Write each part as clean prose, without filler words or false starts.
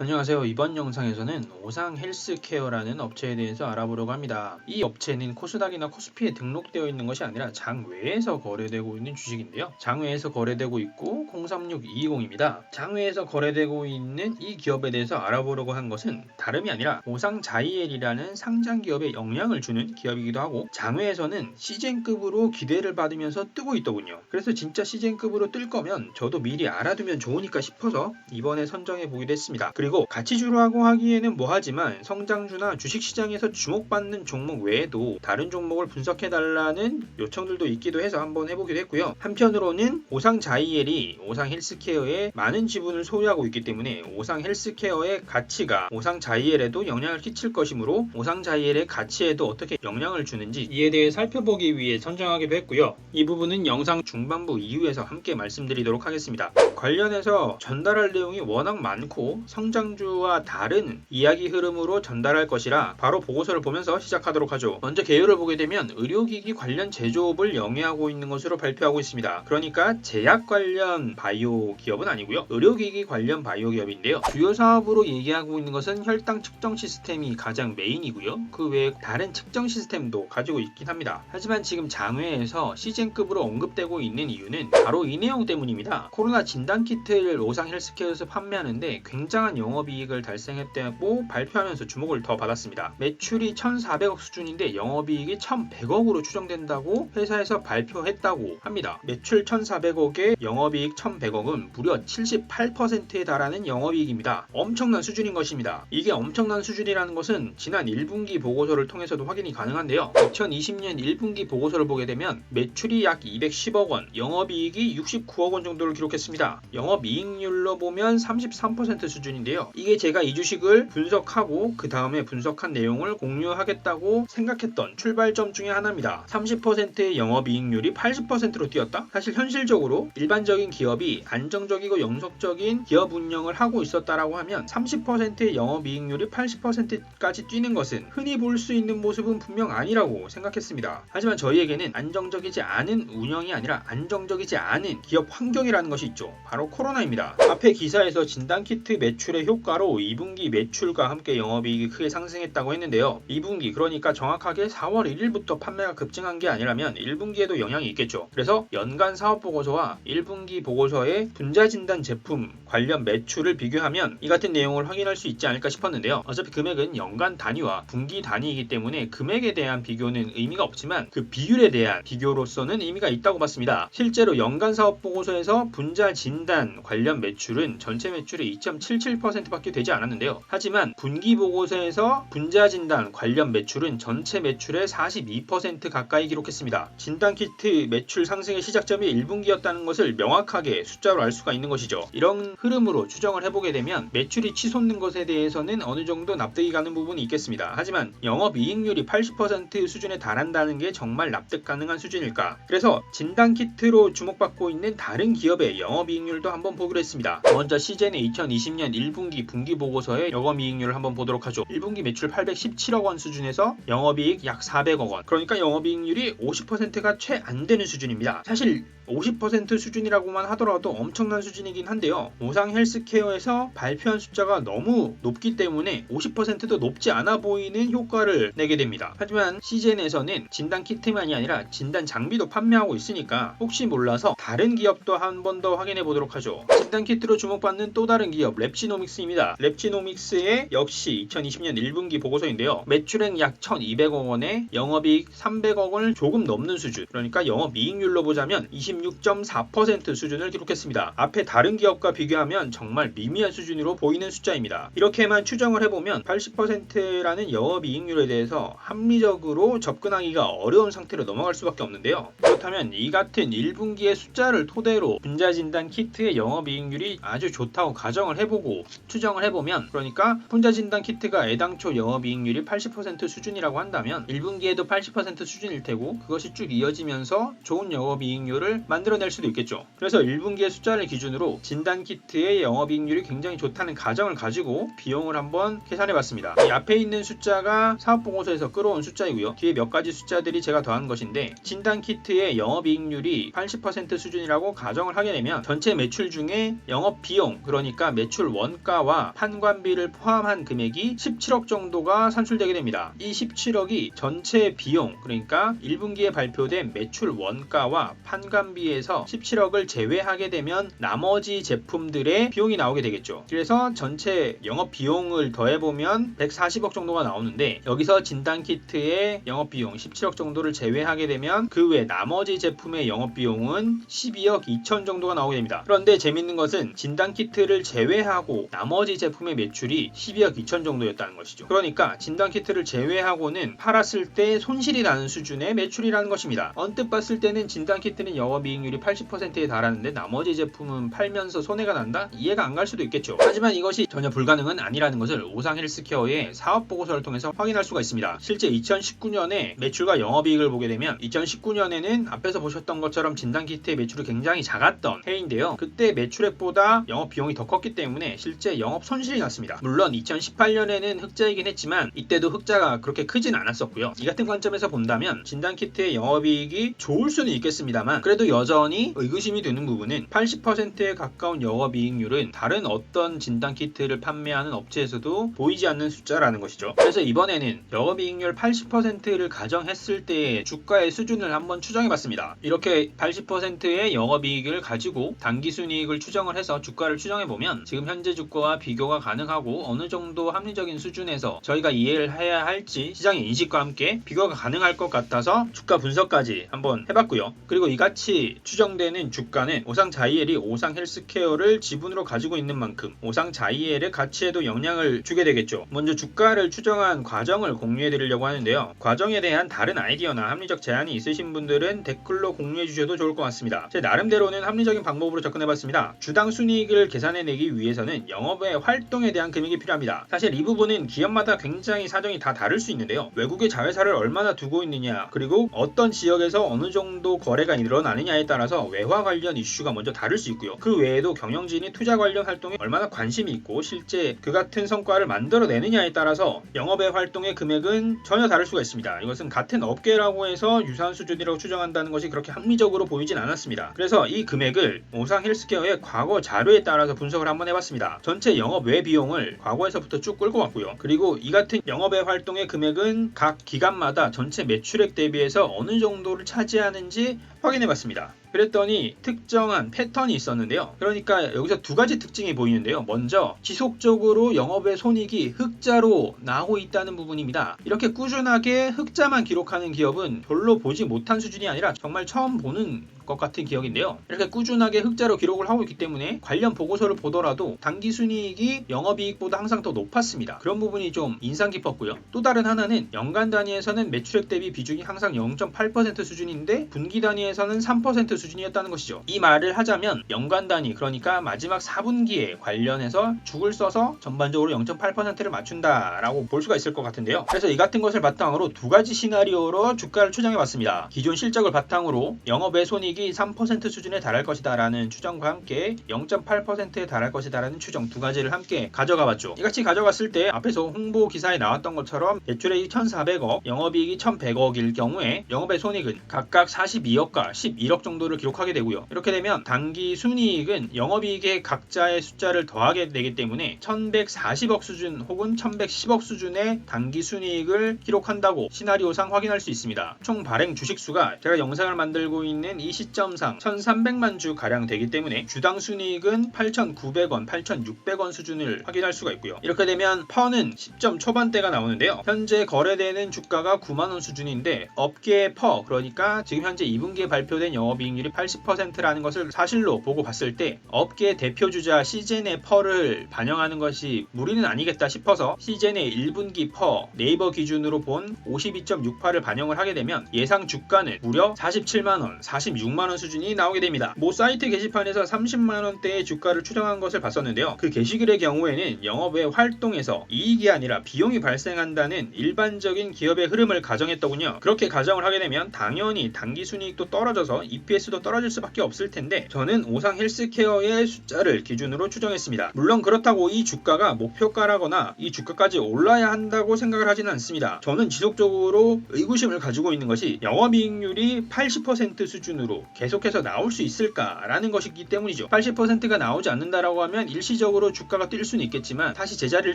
안녕하세요. 이번 영상에서는 오상 헬스케어라는 업체에 대해서 알아보려고 합니다. 이 업체는 코스닥이나 코스피에 등록되어 있는 것이 아니라 장외에서 거래되고 있는 주식인데요. 장외에서 거래되고 있고 036220입니다. 장외에서 거래되고 있는 이 기업에 대해서 알아보려고 한 것은 다름이 아니라 오상자이엘이라는 상장 기업에 영향을 주는 기업이기도 하고, 장외에서는 시젠급으로 기대를 받으면서 뜨고 있더군요. 그래서 진짜 시젠급으로 뜰 거면 저도 미리 알아두면 좋으니까 싶어서 이번에 선정해 보기도 했습니다. 그리고 가치주라고 하기에는 뭐하지만 성장주나 주식시장에서 주목받는 종목 외에도 다른 종목을 분석해달라는 요청들도 있기도 해서 한번 해보기도 했고요. 한편으로는 오상자이엘이 오상헬스케어에 많은 지분을 소유하고 있기 때문에 오상헬스케어의 가치가 오상자이엘에도 영향을 끼칠 것이므로 오상자이엘의 가치에도 어떻게 영향을 주는지 이에 대해 살펴보기 위해 선정하기도 했고요. 이 부분은 영상 중반부 이후에서 함께 말씀드리도록 하겠습니다. 관련해서 전달할 내용이 워낙 많고 성장주와 다른 이야기 흐름으로 전달할 것이라 바로 보고서를 보면서 시작하도록 하죠. 먼저 개요를 보게 되면 의료기기 관련 제조업을 영위하고 있는 것으로 발표하고 있습니다. 그러니까 제약 관련 바이오 기업은 아니고요. 의료기기 관련 바이오 기업인데요. 주요 사업으로 얘기하고 있는 것은 혈당 측정 시스템이 가장 메인이고요. 그 외에 다른 측정 시스템도 가지고 있긴 합니다. 하지만 지금 장외에서 시즌급으로 언급되고 있는 이유는 바로 이 내용 때문입니다. 코로나 진단키트를 오상헬스케어에서 판매하는데 굉장한 영업이익을 달성했다고 발표하면서 주목을 더 받았습니다. 매출이 1,400억 수준인데 영업이익이 1,100억으로 추정된다고 회사에서 발표했다고 합니다. 매출 1,400억에 영업이익 1,100억은 무려 78%에 달하는 영업이익입니다. 엄청난 수준인 것입니다. 이게 엄청난 수준이라는 것은 지난 1분기 보고서를 통해서도 확인이 가능한데요. 2020년 1분기 보고서를 보게 되면 매출이 약 210억 원, 영업이익이 69억 원 정도를 기록했습니다. 영업이익률로 보면 33% 수준인데요. 이게 제가 이 주식을 분석하고 그 다음에 분석한 내용을 공유하겠다고 생각했던 출발점 중에 하나입니다. 30%의 영업이익률이 80%로 뛰었다? 사실 현실적으로 일반적인 기업이 안정적이고 영속적인 기업 운영을 하고 있었다라고 하면 30%의 영업이익률이 80%까지 뛰는 것은 흔히 볼 수 있는 모습은 분명 아니라고 생각했습니다. 하지만 저희에게는 안정적이지 않은 운영이 아니라 안정적이지 않은 기업 환경이라는 것이 있죠. 바로 코로나입니다. 앞에 기사에서 진단키트 매출의 효과로 2분기 매출과 함께 영업이익이 크게 상승했다고 했는데요. 2분기, 그러니까 정확하게 4월 1일부터 판매가 급증한 게 아니라면 1분기에도 영향이 있겠죠. 그래서 연간 사업보고서와 1분기 보고서의 분자진단 제품 관련 매출을 비교하면 이 같은 내용을 확인할 수 있지 않을까 싶었는데요. 어차피 금액은 연간 단위와 분기 단위이기 때문에 금액에 대한 비교는 의미가 없지만 그 비율에 대한 비교로서는 의미가 있다고 봤습니다. 실제로 연간 사업보고서에서 분자진단 관련 매출은 전체 매출의 2.77%밖에 되지 않았는데요. 하지만 분기 보고서에서 분자진단 관련 매출은 전체 매출의 42% 가까이 기록했습니다. 진단키트 매출 상승의 시작점이 1분기였다는 것을 명확하게 숫자로 알 수가 있는 것이죠. 이런 흐름으로 추정을 해보게 되면 매출이 치솟는 것에 대해서는 어느 정도 납득이 가는 부분이 있겠습니다. 하지만 영업이익률이 80% 수준에 달한다는 게 정말 납득 가능한 수준일까? 그래서 진단키트로 주목받고 있는 다른 기업의 영업이익률도 한번 보기로 했습니다. 먼저 시젠의 2020년 1분기 분기 보고서의 영업이익률을 한번 보도록 하죠. 1분기 매출 817억 원 수준에서 영업이익 약 400억 원. 그러니까 영업이익률이 50%가 채 안 되는 수준입니다. 사실 50% 수준이라고만 하더라도 엄청난 수준이긴 한데요. 오상헬스케어에서 발표한 숫자가 너무 높기 때문에 50%도 높지 않아 보이는 효과를 내게 됩니다. 하지만 시젠에서는 진단키트만이 아니라 진단 장비도 판매하고 있으니까 혹시 몰라서 다른 기업도 한 번 더 확인해 보도록 하죠. 진단키트로 주목받는 또 다른 기업 랩지노믹스입니다. 랩지노믹스의 역시 2020년 1분기 보고서인데요. 매출은 약 1,200억 원에 영업이익 300억 원을 조금 넘는 수준, 그러니까 영업이익률로 보자면 26.4% 수준을 기록했습니다. 앞에 다른 기업과 비교하면 정말 미미한 수준으로 보이는 숫자입니다. 이렇게만 추정을 해보면 80%라는 영업이익률에 대해서 합리적으로 접근하기가 어려운 상태로 넘어갈 수밖에 없는데요. 그렇다면 이 같은 1분기의 숫자를 토대로 분자진단 키트의 영업이익률이 아주 좋다고 가정을 해보고 추정을 해보면, 그러니까 분자진단 키트가 애당초 영업이익률이 80% 수준이라고 한다면 1분기에도 80% 수준일 테고 그것이 쭉 이어지면서 좋은 영업이익률을 만들어낼 수도 있겠죠. 그래서 1분기의 숫자를 기준으로 진단키트의 영업이익률이 굉장히 좋다는 가정을 가지고 비용을 한번 계산해봤습니다. 이 앞에 있는 숫자가 사업보고서에서 끌어온 숫자이고요. 뒤에 몇 가지 숫자들이 제가 더한 것인데, 진단키트의 영업이익률이 80% 수준이라고 가정을 하게 되면 전체 매출 중에 영업비용, 그러니까 매출 원가 원가와 판관비를 포함한 금액이 17억 정도가 산출되게 됩니다. 이 17억이 전체 비용, 그러니까 1분기에 발표된 매출 원가와 판관비에서 17억을 제외하게 되면 나머지 제품들의 비용이 나오게 되겠죠. 그래서 전체 영업 비용을 더해보면 140억 정도가 나오는데, 여기서 진단키트의 영업비용 17억 정도를 제외하게 되면 그 외 나머지 제품의 영업비용은 12억 2천 정도가 나오게 됩니다. 그런데 재밌는 것은 진단키트를 제외하고 나머지 제품의 매출이 12억 2천 정도였다는 것이죠. 그러니까 진단키트를 제외하고는 팔았을 때 손실이 나는 수준의 매출이라는 것입니다. 언뜻 봤을 때는 진단키트는 영업이익률이 80%에 달하는데 나머지 제품은 팔면서 손해가 난다? 이해가 안 갈 수도 있겠죠. 하지만 이것이 전혀 불가능은 아니라는 것을 오상헬스케어의 사업보고서를 통해서 확인할 수가 있습니다. 실제 2019년에 매출과 영업이익을 보게 되면 2019년에는 앞에서 보셨던 것처럼 진단키트의 매출이 굉장히 작았던 해인데요. 그때 매출액보다 영업비용이 더 컸기 때문에 실제 영업 손실이 났습니다. 물론 2018년에는 흑자이긴 했지만 이때도 흑자가 그렇게 크진 않았었고요. 이 같은 관점에서 본다면 진단키트의 영업이익이 좋을 수는 있겠습니다만 그래도 여전히 의구심이 드는 부분은 80%에 가까운 영업이익률은 다른 어떤 진단키트를 판매하는 업체에서도 보이지 않는 숫자라는 것이죠. 그래서 이번에는 영업이익률 80%를 가정했을 때의 주가의 수준을 한번 추정해봤습니다. 이렇게 80%의 영업이익을 가지고 당기순이익을 추정을 해서 주가를 추정해보면 지금 현재 주가와 비교가 가능하고 어느 정도 합리적인 수준에서 저희가 이해를 해야 할지 시장의 인식과 함께 비교가 가능할 것 같아서 주가 분석까지 한번 해봤고요. 그리고 이같이 추정되는 주가는 오상자이엘이 오상헬스케어를 지분으로 가지고 있는 만큼 오상자이엘의 가치에도 영향을 주게 되겠죠. 먼저 주가를 추정한 과정을 공유해 드리려고 하는데요. 과정에 대한 다른 아이디어나 합리적 제안이 있으신 분들은 댓글로 공유해 주셔도 좋을 것 같습니다. 제 나름대로는 합리적인 방법으로 접근해봤습니다. 주당 순이익을 계산해내기 위해서는 영업의 활동에 대한 금액이 필요합니다. 사실 이 부분은 기업마다 굉장히 사정이 다 다를 수 있는데요. 외국의 자회사를 얼마나 두고 있느냐, 그리고 어떤 지역에서 어느 정도 거래가 일어나느냐에 따라서 외화 관련 이슈가 먼저 다를 수 있고요. 그 외에도 경영진이 투자 관련 활동에 얼마나 관심이 있고 실제 그 같은 성과를 만들어내느냐에 따라서 영업의 활동의 금액은 전혀 다를 수가 있습니다. 이것은 같은 업계라고 해서 유사한 수준이라고 추정한다는 것이 그렇게 합리적으로 보이진 않았습니다. 그래서 이 금액을 오상헬스케어의 과거 자료에 따라서 분석을 한번 해봤습니다. 전체 영업 외 비용을 과거에서부터 쭉 끌고 왔고요. 그리고 이 같은 영업의 활동의 금액은 각 기간마다 전체 매출액 대비해서 어느 정도를 차지하는지 확인해봤습니다. 그랬더니 특정한 패턴이 있었는데요. 그러니까 여기서 두 가지 특징이 보이는데요. 먼저 지속적으로 영업의 손익이 흑자로 나오고 있다는 부분입니다. 이렇게 꾸준하게 흑자만 기록하는 기업은 별로 보지 못한 수준이 아니라 정말 처음 보는 것 같은 기억인데요. 이렇게 꾸준하게 흑자로 기록을 하고 있기 때문에 관련 보고서를 보더라도 당기순이익이 영업이익보다 항상 더 높았습니다. 그런 부분이 좀 인상 깊었고요. 또 다른 하나는 연간 단위에서는 매출액 대비 비중이 항상 0.8% 수준인데 분기 단위에서는 3% 수준이었다는 것이죠. 이 말을 하자면 연간 단위, 그러니까 마지막 4분기에 관련해서 죽을 써서 전반적으로 0.8%를 맞춘다라고 볼 수가 있을 것 같은데요. 그래서 이 같은 것을 바탕으로 두 가지 시나리오로 주가를 추정해봤습니다. 기존 실적을 바탕으로 영업의 손익이 3% 수준에 달할 것이다 라는 추정과 함께 0.8%에 달할 것이다 라는 추정 두 가지를 함께 가져가봤죠. 이같이 가져갔을 때 앞에서 홍보 기사에 나왔던 것처럼 매출액이 1,400억, 영업이익이 1,100억일 경우에 영업의 손익은 각각 42억과 11억 정도를 기록하게 되고요. 이렇게 되면 당기 순이익은 영업이익의 각자의 숫자를 더하게 되기 때문에 1,140억 수준 혹은 1,110억 수준의 당기 순이익을 기록한다고 시나리오상 확인할 수 있습니다. 총 발행 주식수가 제가 영상을 만들고 있는 이 시점상 1,300만 주 가량 되기 때문에 주당 순이익은 8,900원, 8,600원 수준을 확인할 수가 있고요. 이렇게 되면 퍼는 10점 초반대가 나오는데요. 현재 거래되는 주가가 9만원 수준인데 업계의 퍼, 그러니까 지금 현재 2분기에 발표된 영업이익률이 80%라는 것을 사실로 보고 봤을 때 업계 대표주자 시젠의 퍼를 반영하는 것이 무리는 아니겠다 싶어서 시젠의 1분기 퍼 네이버 기준으로 본 52.68을 반영을 하게 되면 예상 주가는 무려 47만원, 46만원 수준이 나오게 됩니다. 모 사이트 게시판에서 30만원대의 주가를 추정한 것을 봤었는데요. 그 게시글의 경우에는 영업의 활동에서 이익이 아니라 비용이 발생한다는 일반적인 기업의 흐름을 가정했더군요. 그렇게 가정을 하게 되면 당연히 당기순이익도 떨어져서 EPS도 떨어질 수밖에 없을 텐데 저는 오상헬스케어의 숫자를 기준으로 추정했습니다. 물론 그렇다고 이 주가가 목표가라거나 이 주가까지 올라야 한다고 생각을 하지는 않습니다. 저는 지속적으로 의구심을 가지고 있는 것이 영업이익률이 80% 수준으로 80%도 계속해서 나올 수 있을까라는 것이기 때문이죠. 80%가 나오지 않는다라고 하면 일시적으로 주가가 뛸 수는 있겠지만 다시 제자리를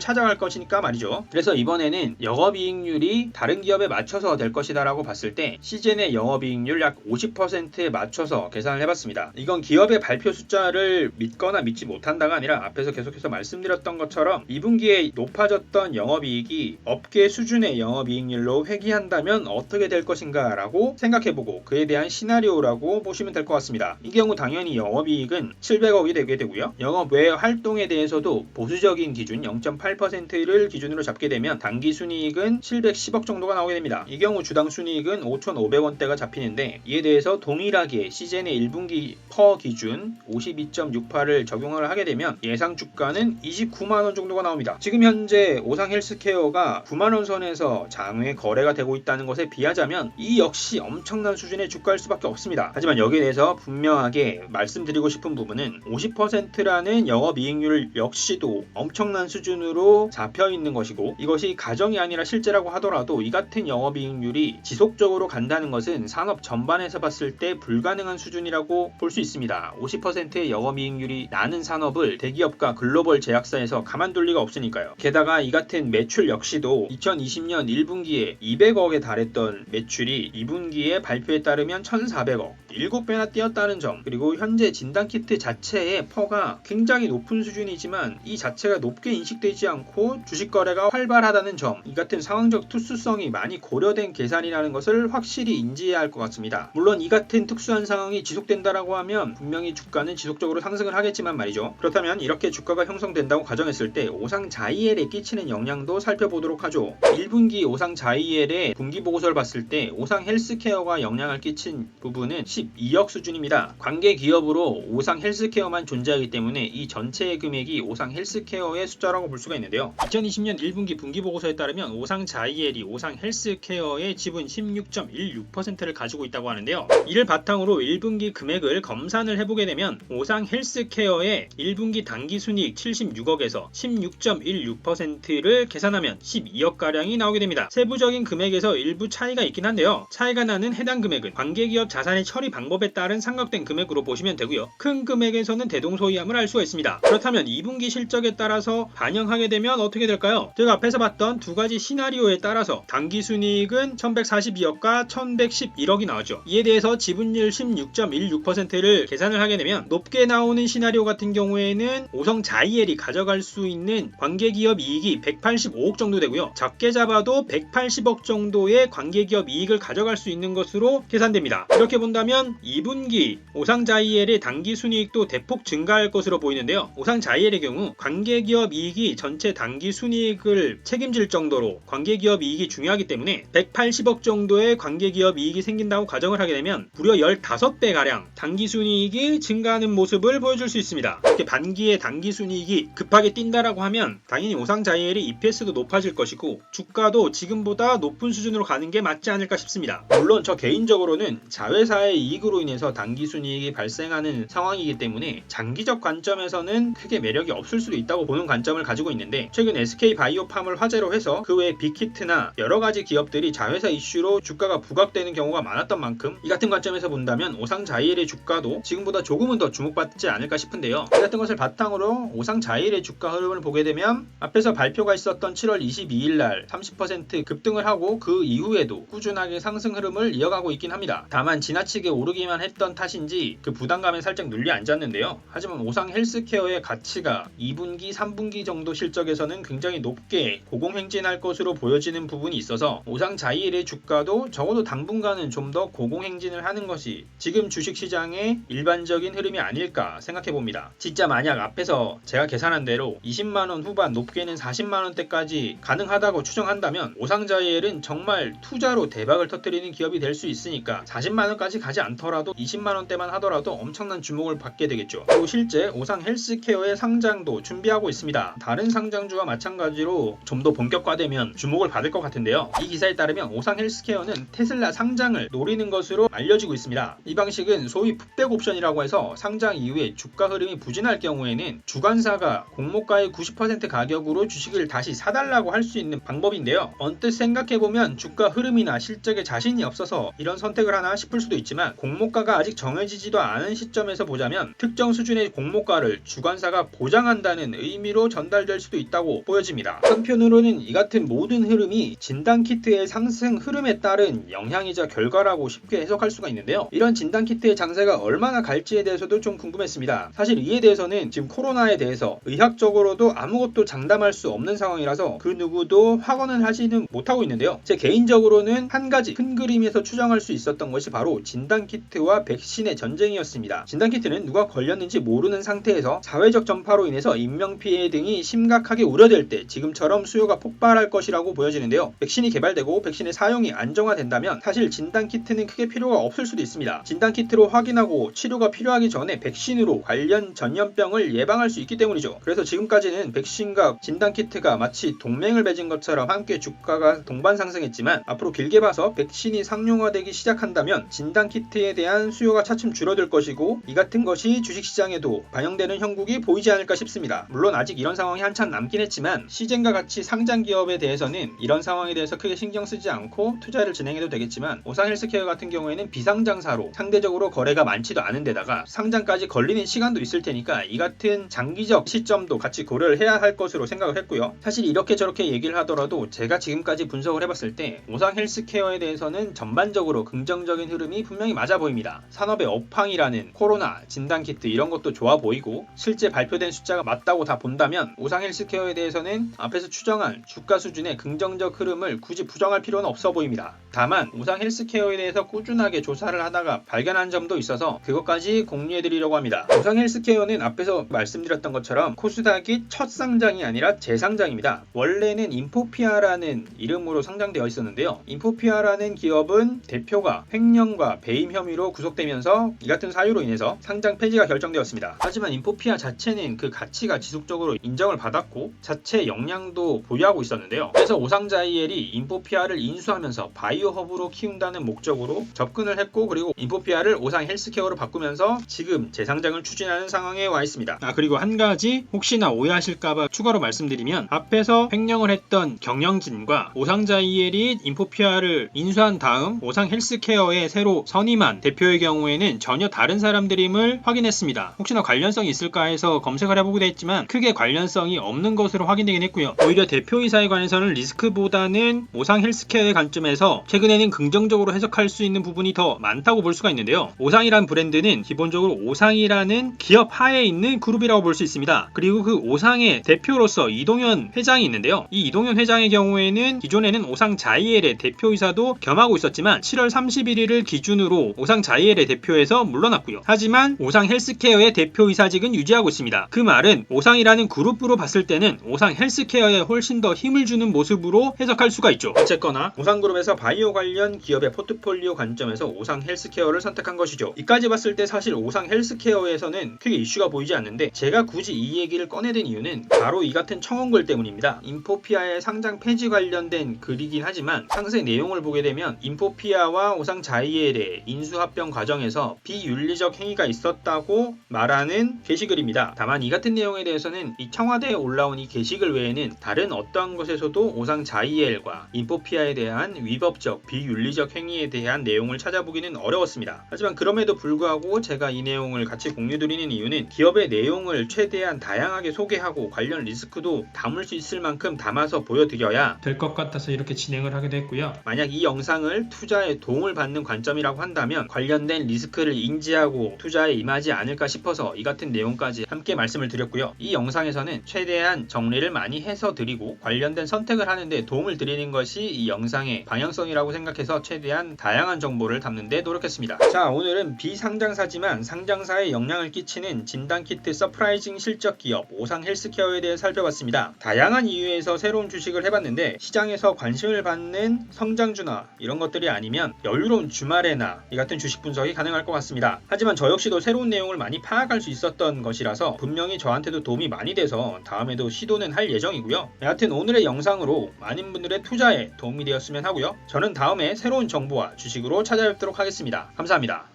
찾아갈 것이니까 말이죠. 그래서 이번에는 영업이익률이 다른 기업에 맞춰서 될 것이다라고 봤을 때 시젠의 영업이익률 약 50%에 맞춰서 계산을 해봤습니다. 이건 기업의 발표 숫자를 믿거나 믿지 못한다가 아니라 앞에서 계속해서 말씀드렸던 것처럼 2분기에 높아졌던 영업이익이 업계 수준의 영업이익률로 회귀한다면 어떻게 될 것인가 라고 생각해보고 그에 대한 시나리오라고 보시면 될 것 같습니다. 이 경우 당연히 영업이익은 700억이 되게 되고요. 영업 외 활동에 대해서도 보수적인 기준 0.8%를 기준으로 잡게 되면 당기순이익은 710억 정도가 나오게 됩니다. 이 경우 주당 순이익은 5,500원대가 잡히는데 이에 대해서 동일하게 시젠의 1분기 퍼 기준 52.68을 적용을 하게 되면 예상 주가는 29만원 정도가 나옵니다. 지금 현재 오상헬스케어가 9만원 선에서 장외 거래가 되고 있다는 것에 비하자면 이 역시 엄청난 수준의 주가일 수밖에 없습니다. 하지만 여기에 대해서 분명하게 말씀드리고 싶은 부분은 50%라는 영업이익률 역시도 엄청난 수준으로 잡혀있는 것이고 이것이 가정이 아니라 실제라고 하더라도 이 같은 영업이익률이 지속적으로 간다는 것은 산업 전반에서 봤을 때 불가능한 수준이라고 볼 수 있습니다. 50%의 영업이익률이 나는 산업을 대기업과 글로벌 제약사에서 가만둘 리가 없으니까요. 게다가 이 같은 매출 역시도 2020년 1분기에 200억에 달했던 매출이 2분기에 발표에 따르면 1,400억 7배나 뛰었다는 점, 그리고 현재 진단키트 자체의 퍼가 굉장히 높은 수준이지만 이 자체가 높게 인식되지 않고 주식 거래가 활발하다는 점, 이 같은 상황적 특수성이 많이 고려된 계산이라는 것을 확실히 인지해야 할 것 같습니다. 물론 이 같은 특수한 상황이 지속된다라고 하면 분명히 주가는 지속적으로 상승을 하겠지만 말이죠. 그렇다면 이렇게 주가가 형성된다고 가정했을 때 오상자이엘에 끼치는 영향도 살펴보도록 하죠. 1분기 오상자이엘의 분기보고서를 봤을 때 오상헬스케어가 영향을 끼친 부분은 12억 수준입니다. 관계 기업으로 오상헬스케어만 존재하기 때문에 이 전체의 금액이 오상헬스케어의 숫자라고 볼 수가 있는데요. 2020년 1분기 분기보고서에 따르면 오상자이엘이 오상헬스케어의 지분 16.16%를 가지고 있다고 하는데요. 이를 바탕으로 1분기 금액을 검산을 해보게 되면 오상헬스케어의 1분기 당기순이익 76억에서 16.16%를 계산하면 12억가량이 나오게 됩니다. 세부적인 금액에서 일부 차이가 있긴 한데요. 차이가 나는 해당 금액은 관계기업 자산의 처리 방법에 따른 삼각된 금액으로 보시면 되고요. 큰 금액에서는 대동소이함을 알 수가 있습니다. 그렇다면 2분기 실적에 따라서 반영하게 되면 어떻게 될까요? 제가 앞에서 봤던 두 가지 시나리오에 따라서 당기순이익은 1142억과 1111억이 나왔죠. 이에 대해서 지분율 16.16%를 계산을 하게 되면 높게 나오는 시나리오 같은 경우에는 오성자이엘이 가져갈 수 있는 관계기업 이익이 185억 정도 되고요. 작게 잡아도 180억 정도의 관계기업 이익을 가져갈 수 있는 것으로 계산됩니다. 이렇게 본다면 2분기 오상자이엘의 당기순이익도 대폭 증가할 것으로 보이는데요. 오상자이엘의 경우 관계기업 이익이 전체 당기순이익을 책임질 정도로 관계기업 이익이 중요하기 때문에 180억 정도의 관계기업 이익이 생긴다고 가정을 하게 되면 무려 15배가량 당기순이익이 증가하는 모습을 보여줄 수 있습니다. 이렇게 반기의 당기순이익이 급하게 뛴다라고 하면 당연히 오상자이엘의 EPS도 높아질 것이고 주가도 지금보다 높은 수준으로 가는 게 맞지 않을까 싶습니다. 물론 저 개인적으로는 자회사의 이익으로 인해서 당기순이익이 발생하는 상황이기 때문에 장기적 관점에서는 크게 매력이 없을 수도 있다고 보는 관점을 가지고 있는데 최근 SK바이오팜을 화제로 해서 그 외에 빅히트나 여러가지 기업들이 자회사 이슈로 주가가 부각되는 경우가 많았던 만큼 이 같은 관점에서 본다면 오상자이엘의 주가도 지금보다 조금은 더 주목받지 않을까 싶은데요. 이 같은 것을 바탕으로 오상자이엘의 주가 흐름을 보게 되면 앞에서 발표가 있었던 7월 22일날 30% 급등을 하고 그 이후에도 꾸준하게 상승 흐름을 이어가고 있긴 합니다. 다만 지나치게 오르기만 했던 탓인지 그 부담감에 살짝 눌리 앉았는데요. 하지만 오상헬스케어의 가치가 2분기, 3분기 정도 실적에서는 굉장히 높게 고공행진할 것으로 보여지는 부분이 있어서 오상자이엘의 주가도 적어도 당분간은 좀 더 고공행진을 하는 것이 지금 주식시장의 일반적인 흐름이 아닐까 생각해봅니다. 진짜 만약 앞에서 제가 계산한 대로 20만원 후반 높게는 40만원대까지 가능하다고 추정한다면 오상자이엘은 정말 투자로 대박을 터뜨리는 기업이 될 수 있으니까 40만원까지 가지 않더라도 20만원대만 하더라도 엄청난 주목을 받게 되겠죠. 그리고 실제 오상헬스케어의 상장도 준비하고 있습니다. 다른 상장주와 마찬가지로 좀 더 본격화되면 주목을 받을 것 같은데요. 이 기사에 따르면 오상헬스케어는 테슬라 상장을 노리는 것으로 알려지고 있습니다. 이 방식은 소위 풋백 옵션이라고 해서 상장 이후에 주가 흐름이 부진할 경우에는 주관사가 공모가의 90% 가격으로 주식을 다시 사달라고 할 수 있는 방법인데요. 언뜻 생각해보면 주가 흐름이나 실적에 자신이 없어서 이런 선택을 하나 싶을 수도 있지만 공모가가 아직 정해지지도 않은 시점에서 보자면 특정 수준의 공모가를 주관사가 보장한다는 의미로 전달될 수도 있다고 보여집니다. 한편으로는 이 같은 모든 흐름이 진단키트의 상승 흐름에 따른 영향이자 결과라고 쉽게 해석할 수가 있는데요. 이런 진단키트의 장세가 얼마나 갈지에 대해서도 좀 궁금했습니다. 사실 이에 대해서는 지금 코로나에 대해서 의학적으로도 아무것도 장담할 수 없는 상황이라서 그 누구도 확언은 하지는 못하고 있는데요. 제 개인적으로는 한 가지 큰 그림에서 추정할 수 있었던 것이 바로 진단키트와 백신의 전쟁이었습니다. 진단키트는 누가 걸렸는지 모르는 상태에서 사회적 전파로 인해서 인명피해 등이 심각하게 우려될 때 지금처럼 수요가 폭발할 것이라고 보여지는데요. 백신이 개발되고 백신의 사용이 안정화된다면 사실 진단키트는 크게 필요가 없을 수도 있습니다. 진단키트로 확인하고 치료가 필요하기 전에 백신으로 관련 전염병을 예방할 수 있기 때문이죠. 그래서 지금까지는 백신과 진단키트가 마치 동맹을 맺은 것처럼 함께 주가가 동반 상승했지만 앞으로 길게 봐서 백신이 상용화되기 시작한다면 진단키트에 대한 수요가 차츰 줄어들 것이고 이 같은 것이 주식시장에도 반영되는 형국이 보이지 않을까 싶습니다. 물론 아직 이런 상황이 한참 남긴 했지만 시젠과 같이 상장 기업에 대해서는 이런 상황에 대해서 크게 신경 쓰지 않고 투자를 진행해도 되겠지만 오상헬스케어 같은 경우에는 비상장사로 상대적으로 거래가 많지도 않은 데다가 상장까지 걸리는 시간도 있을 테니까 이 같은 장기적 시점도 같이 고려를 해야 할 것으로 생각을 했고요. 사실 이렇게 저렇게 얘기를 하더라도 제가 지금까지 분석을 해봤을 때 오상헬스케어에 대해서는 전반적으로 긍정적인 흐름이 분명히 맞아 보입니다. 산업의 업황이라는 코로나, 진단키트 이런 것도 좋아 보이고 실제 발표된 숫자가 맞다고 다 본다면 오상헬스케어에 대해서는 앞에서 추정한 주가 수준의 긍정적 흐름을 굳이 부정할 필요는 없어 보입니다. 다만 오상헬스케어에 대해서 꾸준하게 조사를 하다가 발견한 점도 있어서 그것까지 공유해드리려고 합니다. 오상헬스케어는 앞에서 말씀드렸던 것처럼 코스닥이 첫 상장이 아니라 재상장입니다. 원래는 인포피아라는 이름으로 상장되어 있었는데요. 인포피아라는 기업은 대표가 횡령과 배임 혐의로 구속되면서 이 같은 사유로 인해서 상장 폐지가 결정되었습니다. 하지만 인포피아 자체는 그 가치가 지속적으로 인정을 받았고 자체 역량도 보유하고 있었는데요. 그래서 오상자이엘이 인포피아를 인수하면서 바이오허브로 키운다는 목적으로 접근을 했고 그리고 인포피아를 오상헬스케어로 바꾸면서 지금 재상장을 추진하는 상황에 와 있습니다. 그리고 한 가지 혹시나 오해하실까봐 추가로 말씀드리면 앞에서 횡령을 했던 경영진과 오상자이엘이 인포피아를 인수한 다음 오상헬스케어에 새로 선임한 대표의 경우에는 전혀 다른 사람들임을 확인했습니다. 혹시나 관련성이 있을까 해서 검색을 해보기도 했지만 크게 관련성이 없는 것으로 확인되긴 했고요. 오히려 대표이사에 관해서는 리스크보다는 오상헬스케어의 관점에서 최근에는 긍정적으로 해석할 수 있는 부분이 더 많다고 볼 수가 있는데요. 오상이란 브랜드는 기본적으로 오상이라는 기업 하에 있는 그룹이라고 볼 수 있습니다. 그리고 그 오상의 대표로서 이동현 회장이 있는데요. 이 이동현 회장의 경우에는 기존에는 오상자이엘의 대표이사도 겸하고 있었지만 7월 31일을 기준으로 오상자이엘의 대표에서 물러났고요. 하지만 오상헬스케어의 대표이사직은 유지하고 있습니다. 그 말은 오상이라는 그룹으로 봤을 때는 오상헬스케어에 훨씬 더 힘을 주는 모습으로 해석할 수가 있죠. 어쨌거나 오상그룹에서 바이오 관련 기업의 포트폴리오 관점에서 오상헬스케어를 선택한 것이죠. 이까지 봤을 때 사실 오상헬스케어에서는 크게 이슈가 보이지 않는데 제가 굳이 이 얘기를 꺼내든 이유는 바로 이 같은 청원글 때문입니다. 인포피아의 상장 폐지 관련된 글이긴 하지만 상세 내용을 보게 되면 인포피아와 오상자이엘의 인수합병 과정에서 비윤리적 행위가 있었다고 말하는 게시글입니다. 다만 이 같은 내용에 대해서는 이 청와대에 올라온 이 게시글 외에는 다른 어떠한 것에서도 오상자이엘과 인포피아에 대한 위법적 비윤리적 행위에 대한 내용을 찾아보기는 어려웠습니다. 하지만 그럼에도 불구하고 제가 이 내용을 같이 공유드리는 이유는 기업의 내용을 최대한 다양하게 소개하고 관련 리스크도 담을 수 있을 만큼 담아서 보여드려야 될 것 같아서 이렇게 진행을 하게 됐고요. 만약 이 영상을 투자에 도움을 받는 관점이라고 한다면 관련된 리스크를 인지하고 투자에 임하지 않을까 싶어서 이 같은 내용까지 함께 말씀을 드렸고요. 이 영상에서는 최대한 정리를 많이 해서 드리고 관련된 선택을 하는데 도움을 드리는 것이 이 영상의 방향성이라고 생각해서 최대한 다양한 정보를 담는 데 노력했습니다. 자, 오늘은 비상장사지만 상장사에 영향을 끼치는 진단키트 서프라이징 실적 기업 오상헬스케어에 대해 살펴봤습니다. 다양한 이유에서 새로운 주식을 해봤는데 시장에서 관심을 받는 성장주나 이런 것들이 아니면 여유로운 주말에나 이 같은 주식 분석이 가능할 것 같습니다. 하지만 저 역시도 새로운 내용을 많이 파악할 수 있었던 것이라서 분명히 저한테도 도움이 많이 돼서 다음에도 시도는 할 예정이고요. 여하튼 오늘의 영상으로 많은 분들의 투자에 도움이 되었으면 하고요. 저는 다음에 새로운 정보와 주식으로 찾아뵙도록 하겠습니다. 감사합니다.